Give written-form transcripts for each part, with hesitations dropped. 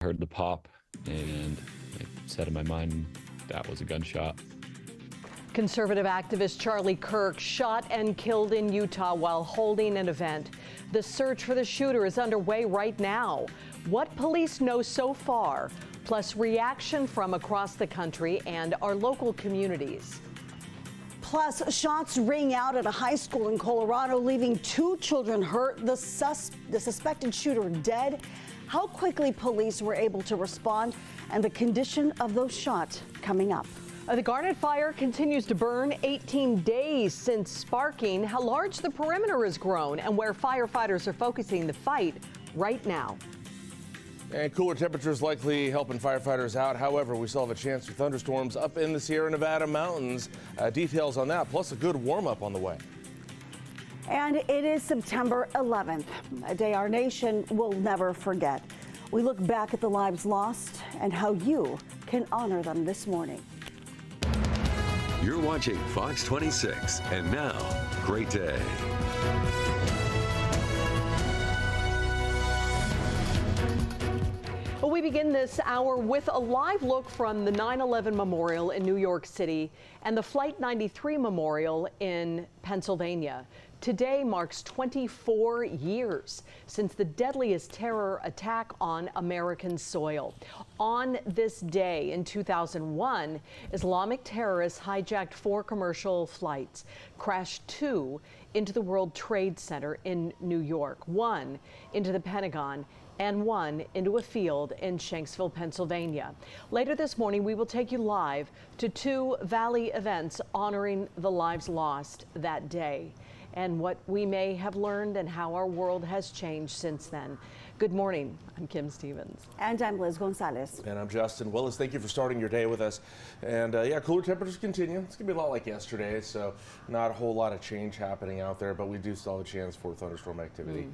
heard the pop, and I said in my mind that was a gunshot. Conservative activist Charlie Kirk shot and killed in Utah while holding an event. The search for the shooter is underway right now. What police know so far, plus reaction from across the country and our local communities. Plus, shots ring out at a high school in Colorado, leaving 2 children hurt, the suspected shooter dead, how quickly police were able to respond, and the condition of those shots coming up. The Garnet fire continues to burn 18 days since sparking, how large the perimeter has grown, and where firefighters are focusing the fight right now. And cooler temperatures likely helping firefighters out. However, we still have a chance for thunderstorms up in the Sierra Nevada mountains. Details on that, plus a good warm-up on the way. And it is September 11th, a day our nation will never forget. We look back at the lives lost and how you can honor them this morning. You're watching Fox 26, and now, great day. Well, we begin this hour with a live look from the 9/11 Memorial in New York City and the Flight 93 Memorial in Pennsylvania. Today marks 24 years since the deadliest terror attack on American soil. On this day in 2001, Islamic terrorists hijacked 4 commercial flights, crashed 2 into the World Trade Center in New York, 1 into the Pentagon, and 1 into a field in Shanksville, Pennsylvania. Later this morning, we will take you live to 2 Valley events honoring the lives lost that day and what we may have learned and how our world has changed since then. Good morning. I'm Kim Stevens. And I'm Liz Gonzalez. And I'm Justin Willis. Thank you for starting your day with us. And yeah, cooler temperatures continue. It's going to be a lot like yesterday, so not a whole lot of change happening out there, but we do still have a chance for thunderstorm activity.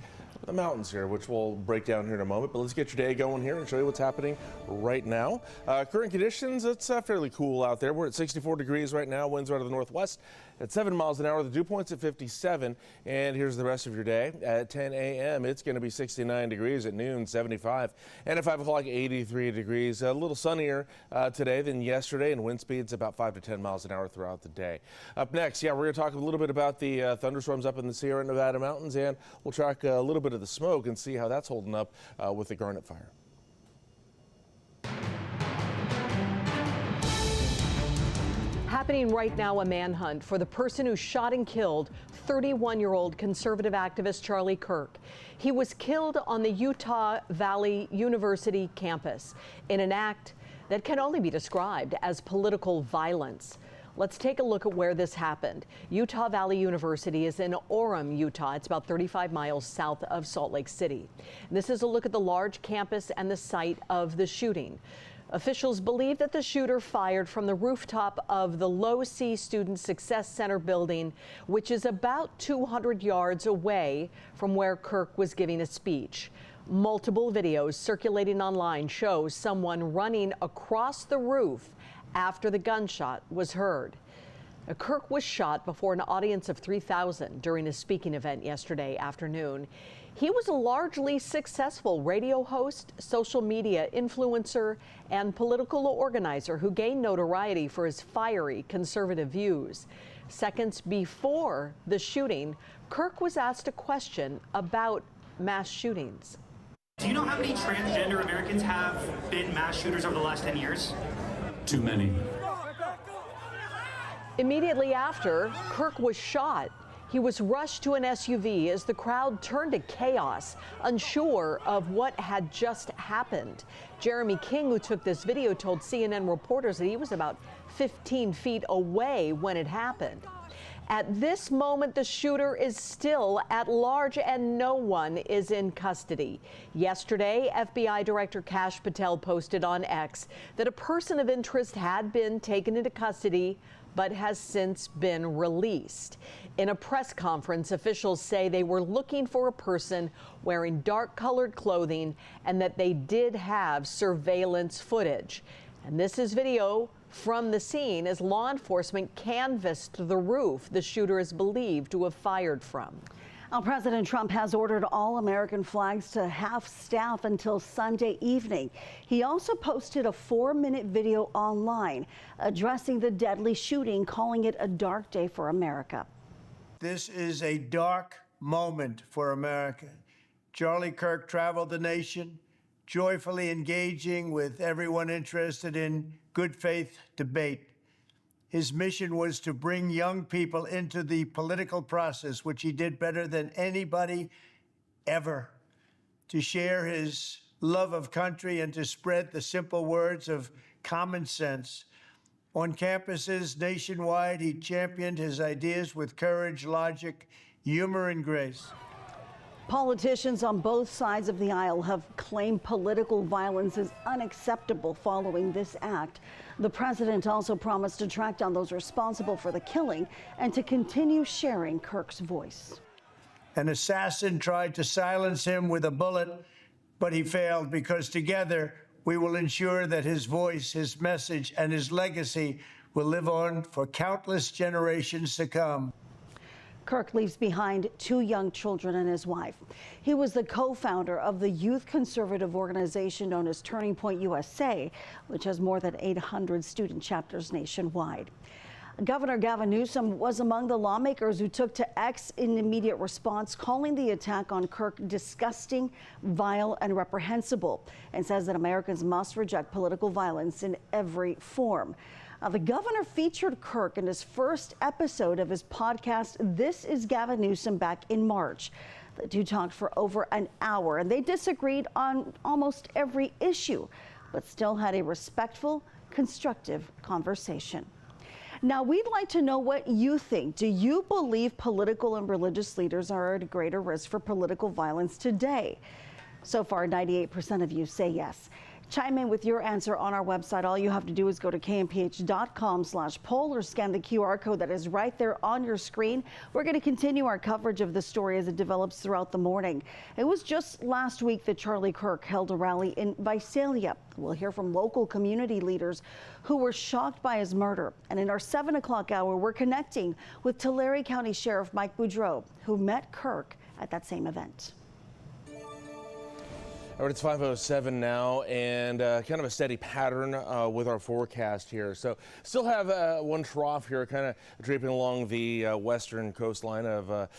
The mountains here, which we'll break down here in a moment, but let's get your day going here and show you what's happening right now. Current conditions, it's fairly cool out there. We're at 64 degrees right now, winds are out of the northwest at 7 miles an hour. The dew point's at 57, and here's the rest of your day. At 10 a.m., it's going to be 69 degrees, at noon, 75, and at 5 o'clock, 83 degrees. A little sunnier today than yesterday, and wind speeds about 5 to 10 miles an hour throughout the day. Up next, yeah, we're going to talk a little bit about the thunderstorms up in the Sierra Nevada mountains, and we'll track a little bit of the smoke and see how that's holding up with the Garnet fire. Happening right now, a manhunt for the person who shot and killed 31-year-old conservative activist Charlie Kirk. He was killed on the Utah Valley University campus in an act that can only be described as political violence. Let's take a look at where this happened. Utah Valley University is in Orem, Utah. It's about 35 miles south of Salt Lake City. This is a look at the large campus and the site of the shooting. Officials believe that the shooter fired from the rooftop of the Low C Student Success Center building, which is about 200 yards away from where Kirk was giving a speech. Multiple videos circulating online show someone running across the roof after the gunshot was heard. Kirk was shot before an audience of 3,000 during a speaking event yesterday afternoon. He was a largely successful radio host, social media influencer, and political organizer who gained notoriety for his fiery conservative views. Seconds before the shooting, Kirk was asked a question about mass shootings. Do you know how many transgender Americans have been mass shooters over the last 10 years? Too many. Immediately after Kirk was shot, he was rushed to an SUV as the crowd turned to chaos, unsure of what had just happened. Jeremy King, who took this video, told CNN reporters that he was about 15 feet away when it happened. At this moment, the shooter is still at large and no one is in custody. Yesterday, FBI Director Kash Patel posted on X that a person of interest had been taken into custody but has since been released. In a press conference, officials say they were looking for a person wearing dark-colored clothing and that they did have surveillance footage. And this is video from the scene as law enforcement canvassed the roof the shooter is believed to have fired from. Now, President Trump has ordered all American flags to half staff until Sunday evening. He also posted a 4-minute video online addressing the deadly shooting, calling it a dark day for America. This is a dark moment for America. Charlie Kirk traveled the nation, joyfully engaging with everyone interested in good faith debate. His mission was to bring young people into the political process, which he did better than anybody ever, to share his love of country and to spread the simple words of common sense. On campuses nationwide, he championed his ideas with courage, logic, humor, and grace. Politicians on both sides of the aisle have claimed political violence is unacceptable following this act. The president also promised to track down those responsible for the killing and to continue sharing Kirk's voice. An assassin tried to silence him with a bullet, but he failed because together we will ensure that his voice, his message, and his legacy will live on for countless generations to come. Kirk leaves behind 2 young children and his wife. He was the co-founder of the youth conservative organization known as Turning Point USA, which has more than 800 student chapters nationwide. Governor Gavin Newsom was among the lawmakers who took to X in immediate response, calling the attack on Kirk disgusting, vile, and reprehensible, and says that Americans must reject political violence in every form. The governor featured Kirk in his first episode of his podcast, This is Gavin Newsom, back in March. The two talked for over an hour, and they disagreed on almost every issue, but still had a respectful, constructive conversation. Now, we'd like to know what you think. Do you believe political and religious leaders are at a greater risk for political violence today? So far, 98% of you say yes. Chime in with your answer on our website. All you have to do is go to kmph.com/poll or scan the QR code that is right there on your screen. We're going to continue our coverage of the story as it develops throughout the morning. It was just last week that Charlie Kirk held a rally in Visalia. We'll hear from local community leaders who were shocked by his murder. And in our 7 o'clock hour, we're connecting with Tulare County Sheriff Mike Boudreau, who met Kirk at that same event. All right, it's 5:07 now, and kind of a steady pattern with our forecast here. So still have one trough here kind of draping along the western coastline of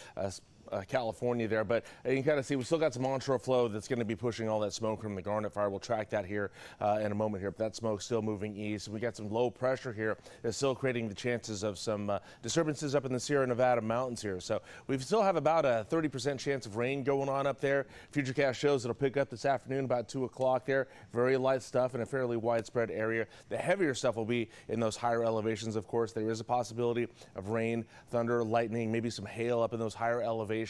California there, but you can kind of see we still got some onshore flow that's going to be pushing all that smoke from the Garnet fire. We'll track that here in a moment here, but that smoke's still moving east. We got some low pressure here that's still creating the chances of some disturbances up in the Sierra Nevada mountains here. So we still have about a 30% chance of rain going on up there. Futurecast shows it'll pick up this afternoon about 2 o'clock there. Very light stuff in a fairly widespread area. The heavier stuff will be in those higher elevations, of course. There is a possibility of rain, thunder, lightning, maybe some hail up in those higher elevations.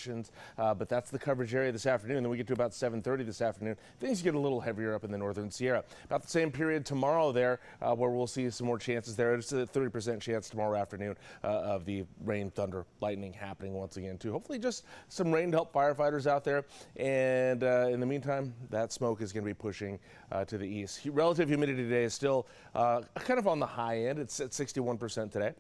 But that's the coverage area this afternoon. Then we get to about 7:30 this afternoon. Things get a little heavier up in the northern Sierra. About the same period tomorrow there, where we'll see some more chances there. It's a 30% chance tomorrow afternoon of the rain, thunder, lightning happening once again too. Hopefully just some rain to help firefighters out there. And in the meantime, that smoke is going to be pushing to the east. Relative humidity today is still kind of on the high end. It's at 61% today.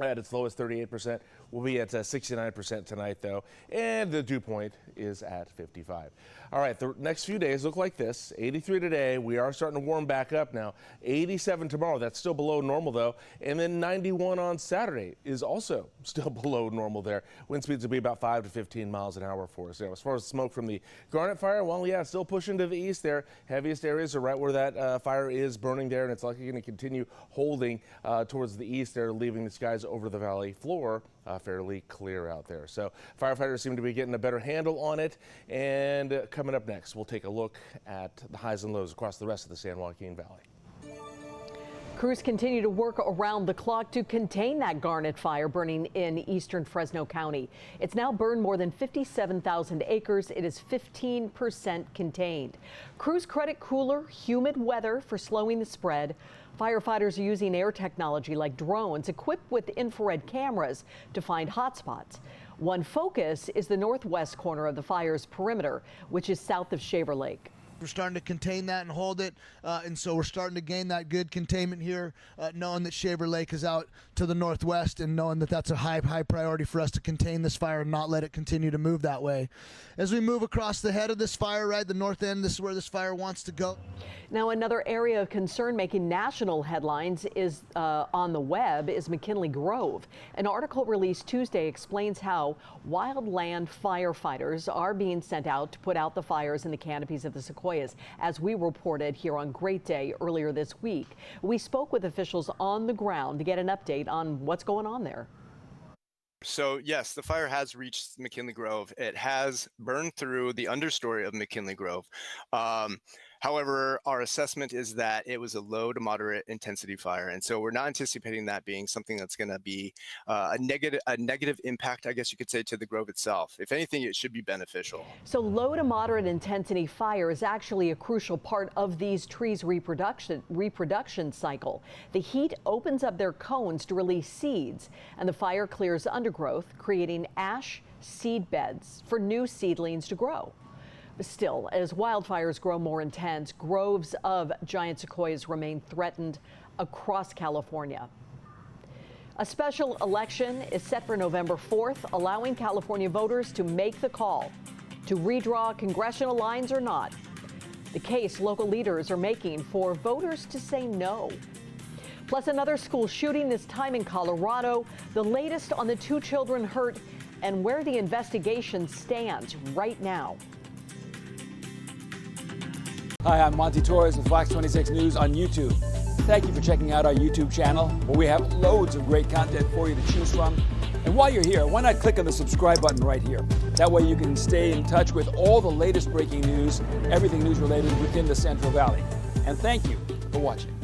At its lowest, 38%. We'll be at 69% tonight, though, and the dew point is at 55. All right, the next few days look like this. 83 today. We are starting to warm back up now. 87 tomorrow. That's still below normal, though. And then 91 on Saturday is also still below normal there. Wind speeds will be about 5 to 15 miles an hour for us. Now, as far as smoke from the Garnet fire, well, yeah, still pushing to the east there. Heaviest areas are right where that fire is burning there, and it's likely going to continue holding towards the east there, leaving the skies over the valley floor fairly clear out there. So firefighters seem to be getting a better handle on it. And coming up next, we'll take a look at the highs and lows across the rest of the San Joaquin Valley. Crews continue to work around the clock to contain that Garnet fire burning in eastern Fresno County. It's now burned more than 57,000 acres. It is 15% contained. Crews credit cooler, humid weather for slowing the spread. Firefighters are using air technology like drones equipped with infrared cameras to find hotspots. One focus is the northwest corner of the fire's perimeter, which is south of Shaver Lake. We're starting to contain that and hold it, and so we're starting to gain that good containment here, knowing that Shaver Lake is out to the northwest and knowing that that's a high priority for us to contain this fire and not let it continue to move that way. As we move across the head of this fire, right, the north end, this is where this fire wants to go. Now, another area of concern making national headlines is on the web is McKinley Grove. An article released Tuesday explains how wildland firefighters are being sent out to put out the fires in the canopies of the sequoias, as we reported here on Great Day earlier this week. We spoke with officials on the ground to get an update on what's going on there. So yes, the fire has reached McKinley Grove. It has burned through the understory of McKinley Grove. However, our assessment is that it was a low to moderate intensity fire. And so we're not anticipating that being something that's going to be a negative impact, I guess you could say, to the Grove itself. If anything, it should be beneficial. So low to moderate intensity fire is actually a crucial part of these trees' reproduction cycle. The heat opens up their cones to release seeds, and the fire clears undergrowth, creating ash seed beds for new seedlings to grow. Still, as wildfires grow more intense, groves of giant sequoias remain threatened across California. A special election is set for November 4th, allowing California voters to make the call to redraw congressional lines or not. The case local leaders are making for voters to say no. Plus, another school shooting, this time in Colorado, the latest on the 2 children hurt and where the investigation stands right now. Hi, I'm Monty Torres with Fox 26 News on YouTube. Thank you for checking out our YouTube channel, where we have loads of great content for you to choose from. And while you're here, why not click on the subscribe button right here? That way you can stay in touch with all the latest breaking news, everything news related within the Central Valley. And thank you for watching.